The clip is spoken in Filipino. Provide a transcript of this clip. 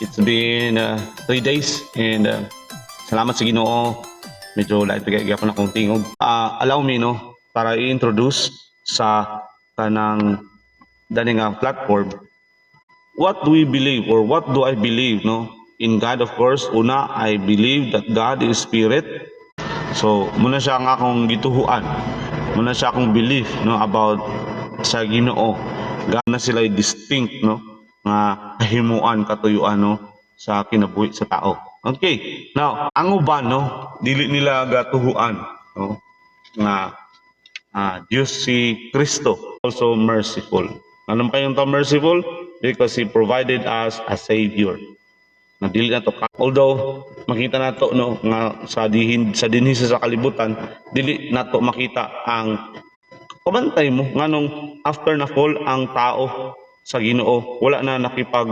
It's been 3 days and salamat sa Ginoo. Medyo light bigay ako na kong tingog. Allow me no para i-introduce sa kanang daning platform. What do we believe or what do I believe no? In God, of course, una, I believe that God is spirit. So, muna siya nga akong gituhuan. Muna siya akong belief no about sa Ginoo. God na sila distinct no nga kahimuan katuyuan no sa kinabuhi sa tao. Okay. Now, ang uban no dili nila gatuhuan no nga Diyos si Kristo also merciful. Anong pa yung merciful? Because He provided us a Savior. Na dili na to, although makita nato no nga sa dinhi sa kalibutan dili nato makita ang kabantay mo nganong after na fall ang tao sa Ginoo wala na nakipag